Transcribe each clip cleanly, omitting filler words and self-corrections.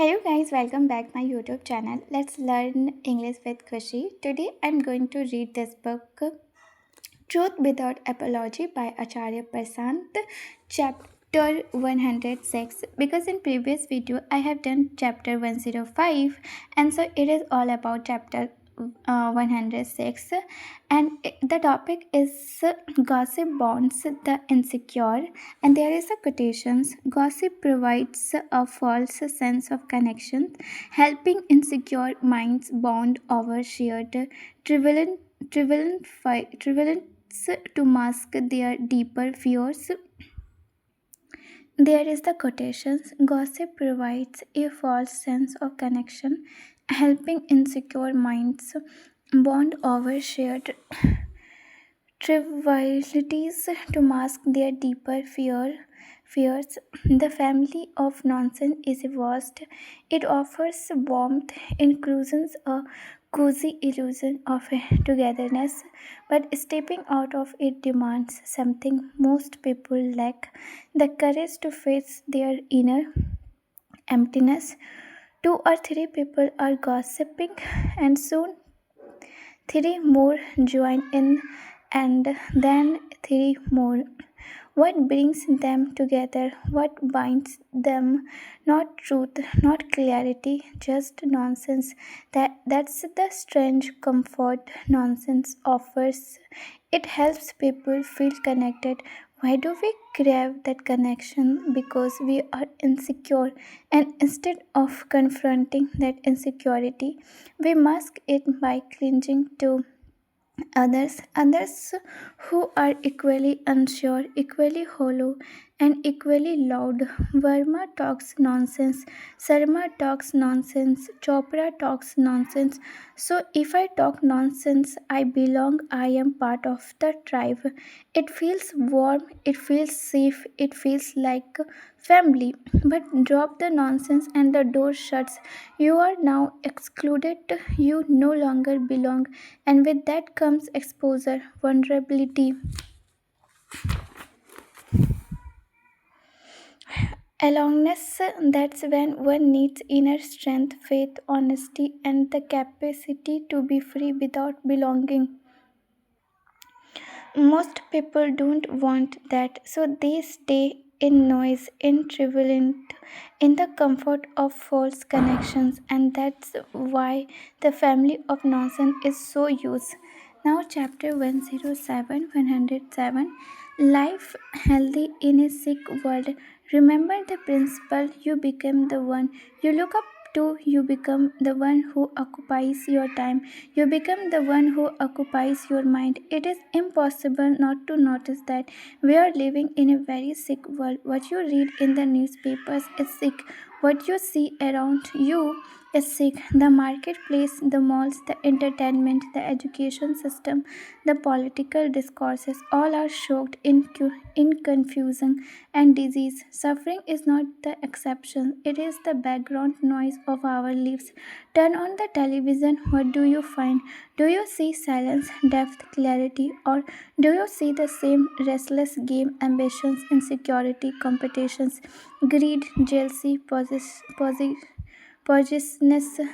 Hello guys, welcome back my YouTube channel. Let's learn English with Kushi. Today I'm going to read this book Truth Without Apology by Acharya Prasant, chapter 106, because in previous video I have done chapter 105 and so it is all about chapter 106, and the topic is gossip bonds the insecure. And there is a quotations: gossip provides a false sense of connection, helping insecure minds bond over shared trivial trivial to mask their deeper fears. There is the quotations: gossip provides a false sense of connection, helping insecure minds bond over shared trivialities to mask their deeper fears. The family of nonsense is vast. It offers warmth, inclusions, a cozy illusion of togetherness, but stepping out of it demands something most people lack: the courage to face their inner emptiness. Two or three people are gossiping, and soon three more join in, and then three more. What brings them together? What binds them? Not truth, not clarity, just nonsense. That's the strange comfort nonsense offers. It helps people feel connected. Why do we crave that connection? Because we are insecure, and instead of confronting that insecurity, we mask it by clinging to others who are equally unsure, equally hollow, and equally loud. Verma talks nonsense, Sarma talks nonsense, Chopra talks nonsense. So if I talk nonsense, I belong, I am part of the tribe. It feels warm, it feels safe, it feels like family. But drop the nonsense and the door shuts. You are now excluded, you no longer belong, and with that comes exposure, vulnerability, aloneness. That's when one needs inner strength, faith, honesty, and the capacity to be free without belonging. Most people don't want that, so they stay in noise, in triviality, in the comfort of false connections, and that's why the family of nonsense is so used. Now, chapter 107, 107, Life Healthy in a Sick World. Remember the principle: you become the one you look up to, you become the one who occupies your time, you become the one who occupies your mind. It is impossible not to notice that we are living in a very sick world. What you read in the newspapers is sick. What you see around you is sick. The marketplace, the malls, the entertainment, the education system, the political discourses, all are choked in confusion and disease. Suffering is not the exception, it is the background noise of our lives. Turn on the television, what do you find? Do you see silence, depth, clarity, or do you see the same restless game, ambitions, insecurity, competitions, greed, jealousy, possessiveness,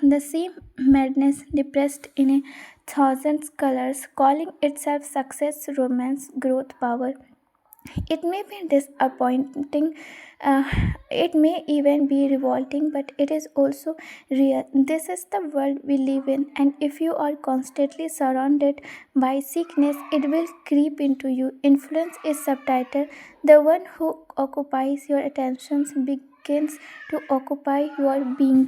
the same madness depressed in a thousand colors, calling itself success, romance, growth, power? It may be disappointing, uh, it may even be revolting, but it is also real. This is the world we live in, and if you are constantly surrounded by sickness, it will creep into you. Influence is subtitle. The one who occupies your attentions begins to occupy your being.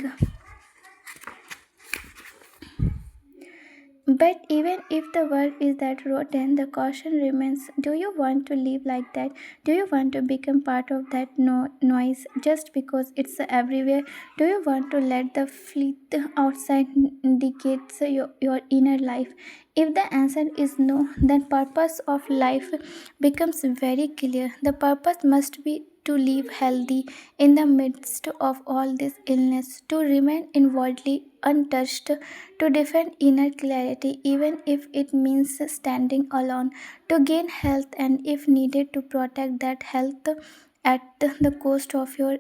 But even if the world is that rotten, the caution remains: do you want to live like that? Do you want to become part of that noise just because it's everywhere? Do you want to let the fleet outside dictate your inner life? If the answer is no, then purpose of life becomes very clear. The purpose must be to live healthy in the midst of all this illness, to remain inwardly untouched, to defend inner clarity even if it means standing alone, to gain health and if needed to protect that health at the cost of your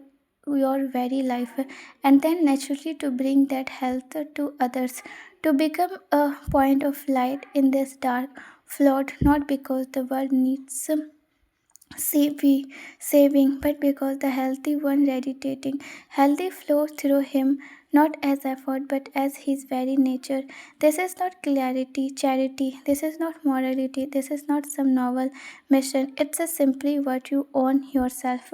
your very life, and then naturally to bring that health to others, to become a point of light in this dark, flawed, not because the world needs saving, but because the healthy one radiating healthy flows through him, not as effort but as his very nature. This is not clarity, charity, this is not morality, this is not some novel mission. It's a simply what you own yourself.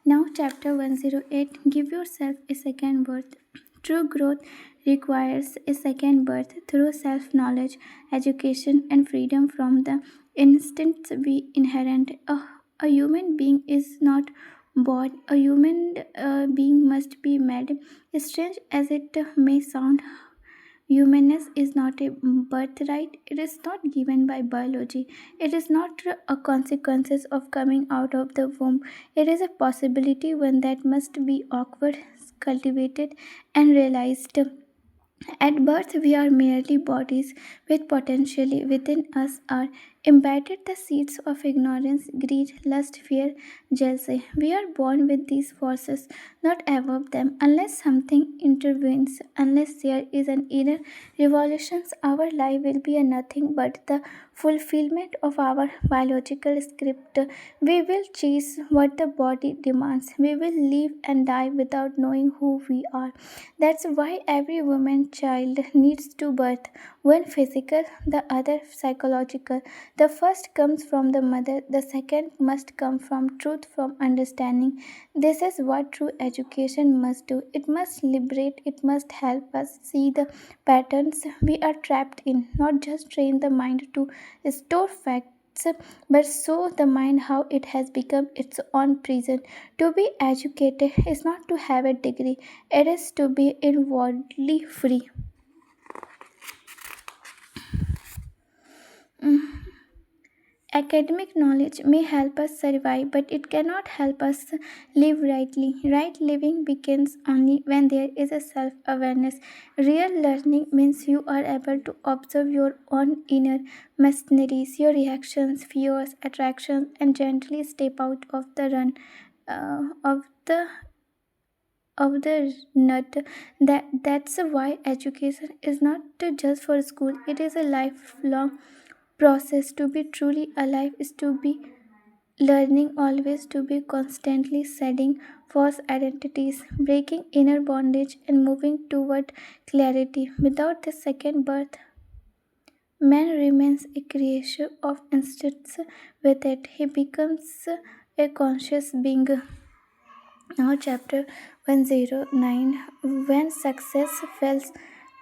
Now, chapter 108, give yourself a second birth. True growth requires a second birth through self knowledge, education, and freedom from the instincts we inherent. A human being is not born, a human being must be made. Strange as it may sound, humanness is not a birthright. It is not given by biology. It is not a consequences of coming out of the womb. It is a possibility, one that must be awkward, cultivated, and realized. At birth, we are merely bodies with potentially within us are embedded the seeds of ignorance, greed, lust, fear, jealousy. We are born with these forces, not above them. Unless something intervenes, unless there is an inner revolution, our life will be a nothing but the fulfillment of our biological script. We will chase what the body demands. We will live and die without knowing who we are. That's why every woman child needs to birth, one physical, the other psychological. The first comes from the mother, the second must come from truth, from understanding. This is what true education must do. It must liberate, it must help us see the patterns we are trapped in, not just train the mind to store facts, but show the mind how it has become its own prison. To be educated is not to have a degree, it is to be inwardly free. Academic knowledge may help us survive, but it cannot help us live rightly. Right living begins only when there is a self awareness. Real learning means you are able to observe your own inner machineries, your reactions, fears, attractions, and gently step out of the run of the nut. That's why education is not just for school. It is a lifelong process. To be truly alive is to be learning always, to be constantly shedding false identities, breaking inner bondage, and moving toward clarity. Without the second birth, man remains a creature of instincts. With it, he becomes a conscious being. Now, chapter 109, when success fails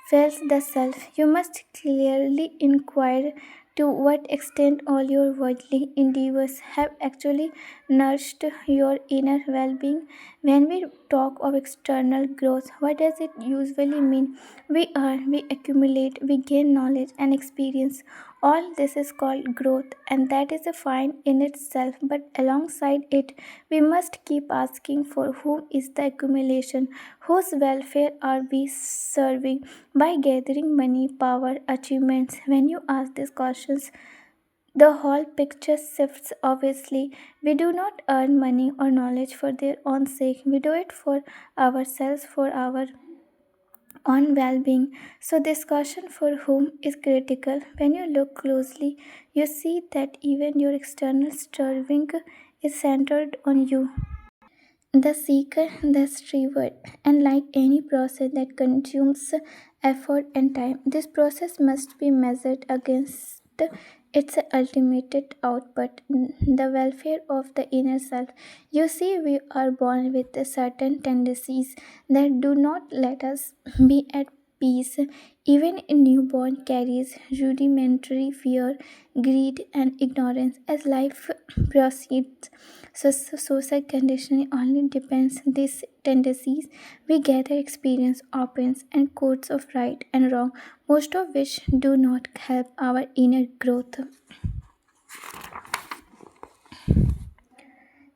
the self, you must clearly inquire to what extent all your worldly endeavors have actually nourished your inner well being. When we talk of external growth, what does it usually mean? We accumulate, we gain knowledge and experience. All this is called growth, and that is a fine in itself, but alongside it, we must keep asking for whom is the accumulation, whose welfare are we serving by gathering money, power, achievements. When you ask these questions, the whole picture shifts. Obviously, we do not earn money or knowledge for their own sake. We do it for ourselves, for our on well-being. So this caution for whom is critical. When you look closely, you see that even your external striving is centered on you, the seeker, the striver. And like any process that consumes effort and time, this process must be measured against its ultimate output, the welfare of the inner self. You see, we are born with certain tendencies that do not let us be at peace. Even a newborn carries rudimentary fear, greed, and ignorance as life proceeds. Social conditioning only depends these tendencies. We gather experience, opinions, and codes of right and wrong, most of which do not help our inner growth.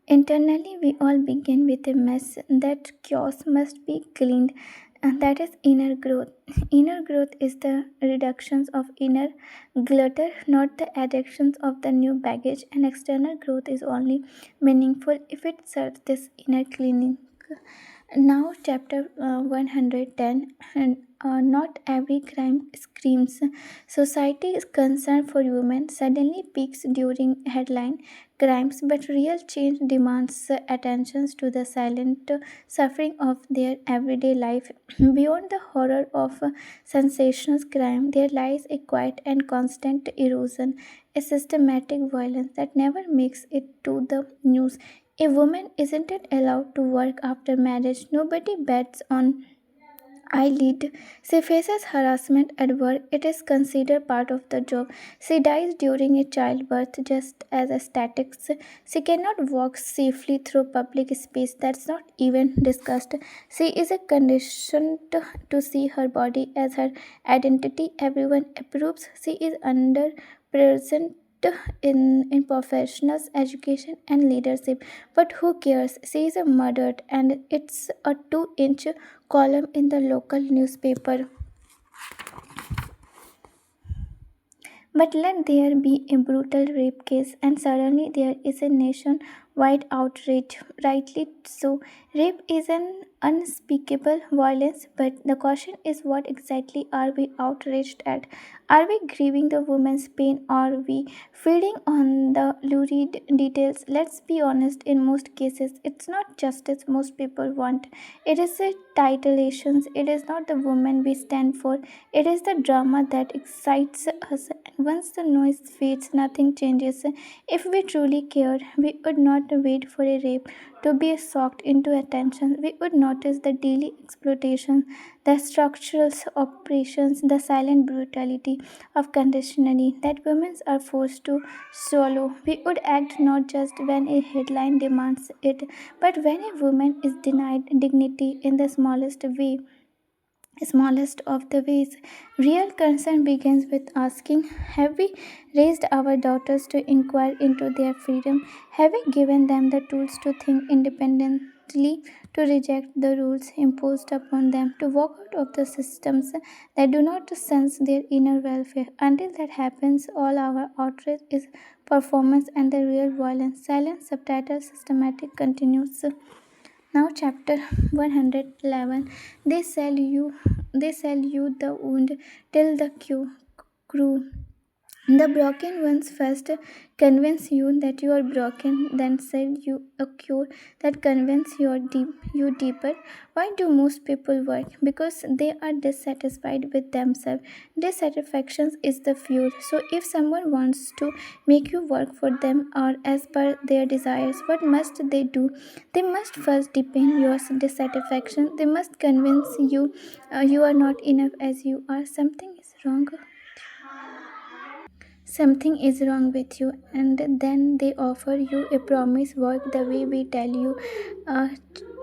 Internally, we all begin with a mess. That chaos must be cleaned, and that is inner growth. Inner growth is the reductions of inner clutter, not the additions of the new baggage. And external growth is only meaningful if it serves this inner cleaning. Now, chapter 110, and not every crime screams. Society is concern for women suddenly peaks during headline crimes, but real change demands attention to the silent suffering of their everyday life. Beyond the horror of sensational crime, there lies a quiet and constant erosion, a systematic violence that never makes it to the news. A woman isn't allowed to work after marriage. Nobody bets on eyelid. She faces harassment at work. It is considered part of the job. She dies during a childbirth just as a statics. She cannot walk safely through public space. That's not even discussed. She is a conditioned to see her body as her identity. Everyone approves. She is under present in professionals, education, and leadership. But who cares? She is murdered, and it's a 2-inch column in the local newspaper. But let there be a brutal rape case, and suddenly there is a nationwide outrage. Rightly so. Rape is an unspeakable violence, but the question is, what exactly are we outraged at? Are we grieving the woman's pain, or are we feeding on the lurid details? Let's be honest, in most cases, it's not justice most people want. It is a titillations. It is not the woman we stand for. It is the drama that excites us. Once the noise fades, nothing changes. If we truly cared, we would not wait for a rape to be socked into attention. We would notice the daily exploitation, the structural operations, the silent brutality of conditioning that women are forced to swallow. We would act not just when a headline demands it, but when a woman is denied dignity in the smallest of the ways. Real concern begins with asking, have we raised our daughters to inquire into their freedom? Have we given them the tools to think independently, to reject the rules imposed upon them, to walk out of the systems that do not sense their inner welfare? Until that happens, all our outrage is performance, and the real violence, silent subtitle systematic continues. Now, chapter 111. They sell you the wound till the crew. The broken ones first convince you that you are broken, then sell you a cure that convinces you deeper. Why do most people work? Because they are dissatisfied with themselves. Dissatisfaction is the fuel. So if someone wants to make you work for them or as per their desires, what must they do? They must first deepen your dissatisfaction. They must convince you you are not enough as you are. Something is wrong with you, and then they offer you a promise work the way we tell you. uh,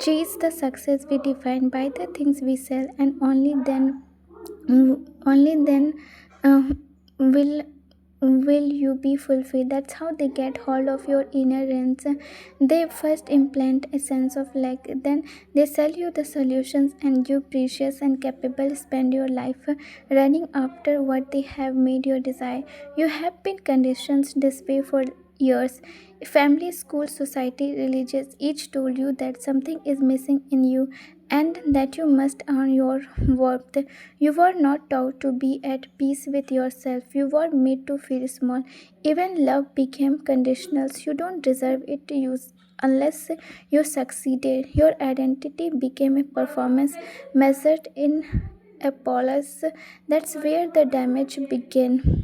Chase the success we define by the things we sell, and only then uh, will you be fulfilled. That's how they get hold of your inner ends. They first implant a sense of lack, then they sell you the solutions, and you precious and capable spend your life running after what they have made your desire. You have been conditioned this way for years. Family, school, society, religious, each told you that something is missing in you, and that you must earn your worth. You were not taught to be at peace with yourself. You were made to feel small. Even love became conditional. You don't deserve it to use unless you succeeded. Your identity became a performance measured in applause. That's where the damage began.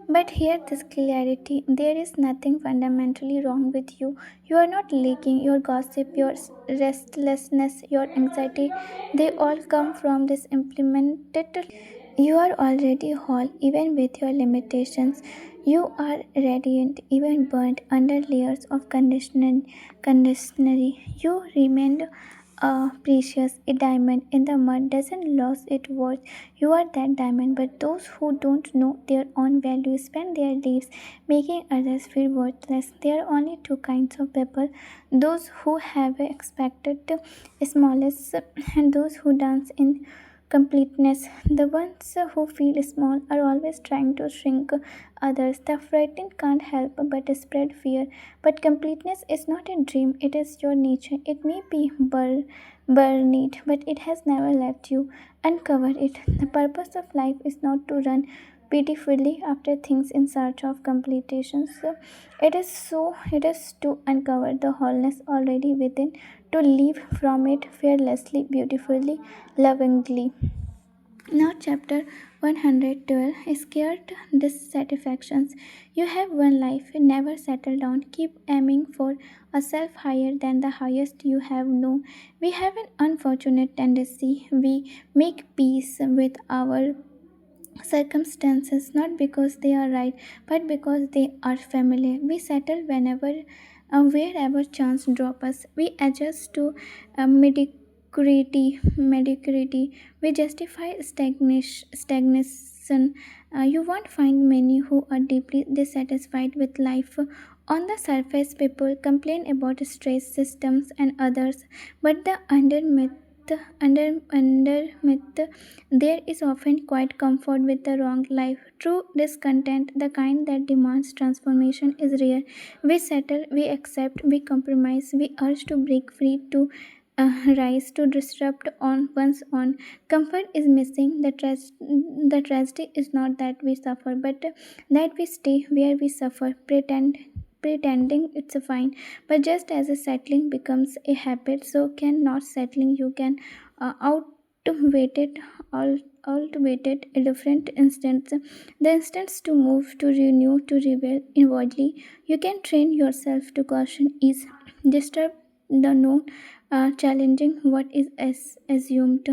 But here, this clarity, there is nothing fundamentally wrong with you. You are not leaking. Your gossip, your restlessness, your anxiety, they all come from this implemented. You are already whole, even with your limitations. You are radiant, even burnt under layers of conditioning. You remained precious. A diamond in the mud doesn't lose its worth. You are that diamond, but those who don't know their own value spend their lives making others feel worthless. There are only two kinds of people: those who have expected the smallest, and those who dance in completeness. The ones who feel small are always trying to shrink others. The frightened can't help but spread fear. But completeness is not a dream, it is your nature. It may be buried, but it has never left you. Uncover it. The purpose of life is not to run pitifully after things in search of completion. It is to uncover the wholeness already within, to live from it fearlessly, beautifully, lovingly. Now, chapter 112, Scared Dissatisfactions. You have one life, never settle down. Keep aiming for a self higher than the highest you have known. We have an unfortunate tendency. We make peace with our circumstances not because they are right but because they are familiar. We settle wherever chance drop us. We adjust to mediocrity. We justify stagnation. You won't find many who are deeply dissatisfied with life. On the surface, people complain about stress systems and others, but the underneath there is often quite comfort with the wrong life. True discontent, the kind that demands transformation, is rare. We settle, we accept, we compromise, we urge to break free, to rise, to disrupt on one's own. Comfort is missing. The tragedy is not that we suffer, but that we stay where we suffer, pretending it's fine. But just as a settling becomes a habit, so can not settling. You can outweight it, outweight it a different instance. The instance to move, to renew, to rebel inwardly. You can train yourself to caution is disturb the known, challenging what is assumed.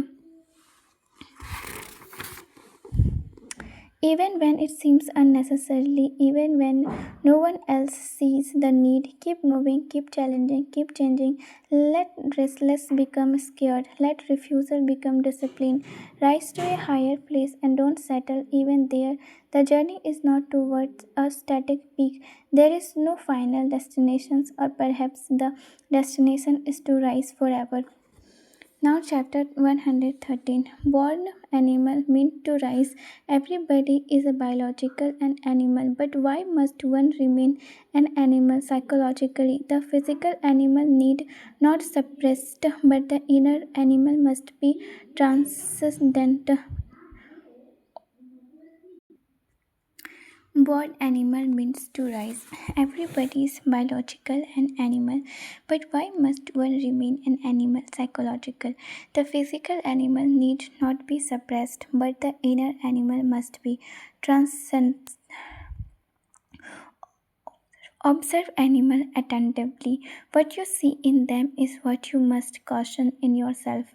Even when it seems unnecessarily, even when no one else sees the need, keep moving, keep challenging, keep changing. Let restless become scared, let refusal become discipline. Rise to a higher place and don't settle even there. The journey is not towards a static peak. There is no final destinations, or perhaps the destination is to rise forever. Now, chapter 113, Born Animal Meant to Rise. Everybody is a biological an animal, but why must one remain an animal psychologically? The physical animal need not suppressed, but the inner animal must be transcendent. Born animal means to rise. Everybody is biological and animal, but why must one remain an animal psychological? The physical animal need not be suppressed, but the inner animal must be transcended. Observe animal attentively. What you see in them is what you must caution in yourself.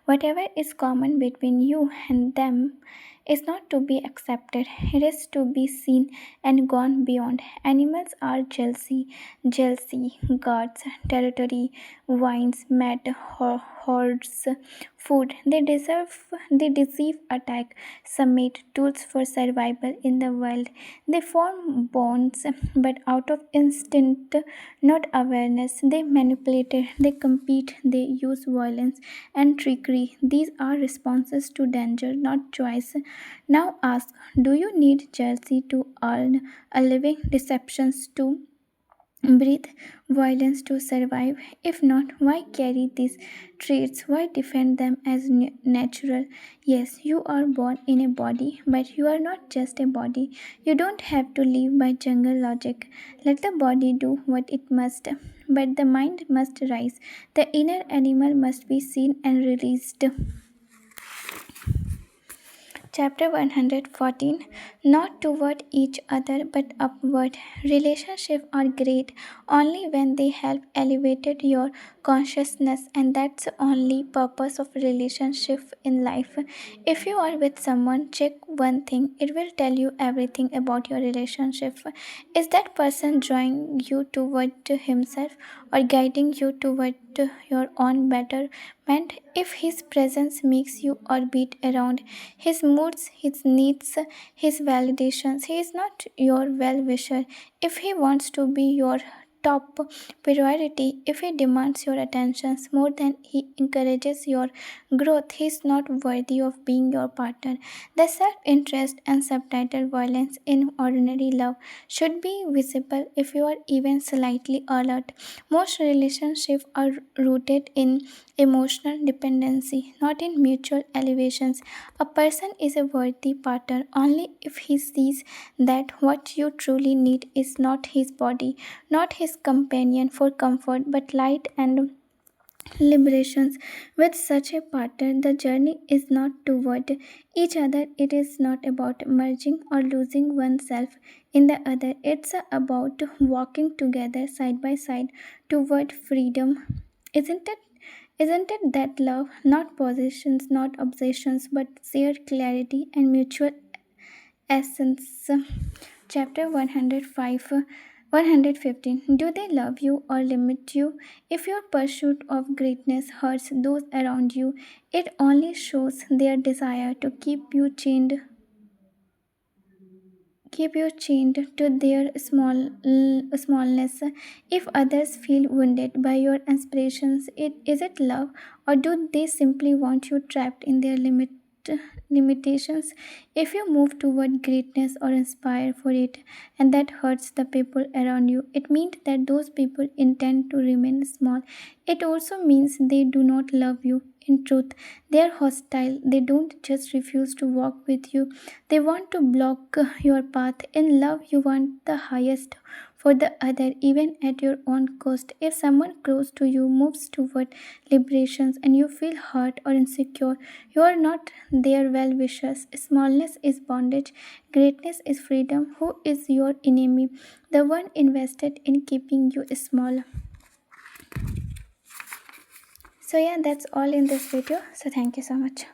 Whatever is common between you and them is not to be accepted. It is to be seen and gone beyond. Animals are jealousy, guards, territory, vines, mad hordes, food. They deceive, attack, submit, tools for survival in the wild. They form bonds, but out of instinct, not awareness. They manipulate, they compete, they use violence and trickery. These are responses to danger, not choice. Now ask, do you need jealousy to earn a living, deceptions to breathe, violence to survive? If not, why carry these traits? Why defend them as natural? Yes, you are born in a body, but you are not just a body. You don't have to live by jungle logic. Let the body do what it must, but the mind must rise. The inner animal must be seen and released. Chapter 114, Not toward each other but upward. Relationships are great only when they help elevate your consciousness, and that's the only purpose of relationship in life. If you are with someone, check one thing. It will tell you everything about your relationship. Is that person drawing you toward himself or guiding you toward your own betterment? If his presence makes you orbit around his moods, his needs, his validations, he is not your well wisher. If he wants to be your top priority. If he demands your attentions more than he encourages your growth, he is not worthy of being your partner. The self interest and subtitle violence in ordinary love should be visible if you are even slightly alert. Most relationships are rooted in emotional dependency, not in mutual elevations. A person is a worthy partner only if he sees that what you truly need is not his body, not his companion for comfort, but light and liberations. With such a partner, the journey is not toward each other, it is not about merging or losing oneself in the other, it's about walking together side by side toward freedom. Isn't it? Isn't it that love, not possessions, not obsessions, but shared clarity and mutual essence? Chapter 105, 115. Do they love you or limit you? If your pursuit of greatness hurts those around you, it only shows their desire to keep you chained to their smallness. If others feel wounded by your aspirations, is it love, or do they simply want you trapped in their limitations? If you move toward greatness or inspire for it, and that hurts the people around you, it means that those people intend to remain small. It also means they do not love you. In truth, they are hostile. They don't just refuse to walk with you, they want to block your path. In love, you want the highest for the other, even at your own cost. If someone close to you moves toward liberations and you feel hurt or insecure, you are not their well wishers. Smallness is bondage, greatness is freedom. Who is your enemy? The one invested in keeping you small. So, yeah, that's all in this video. So, thank you so much.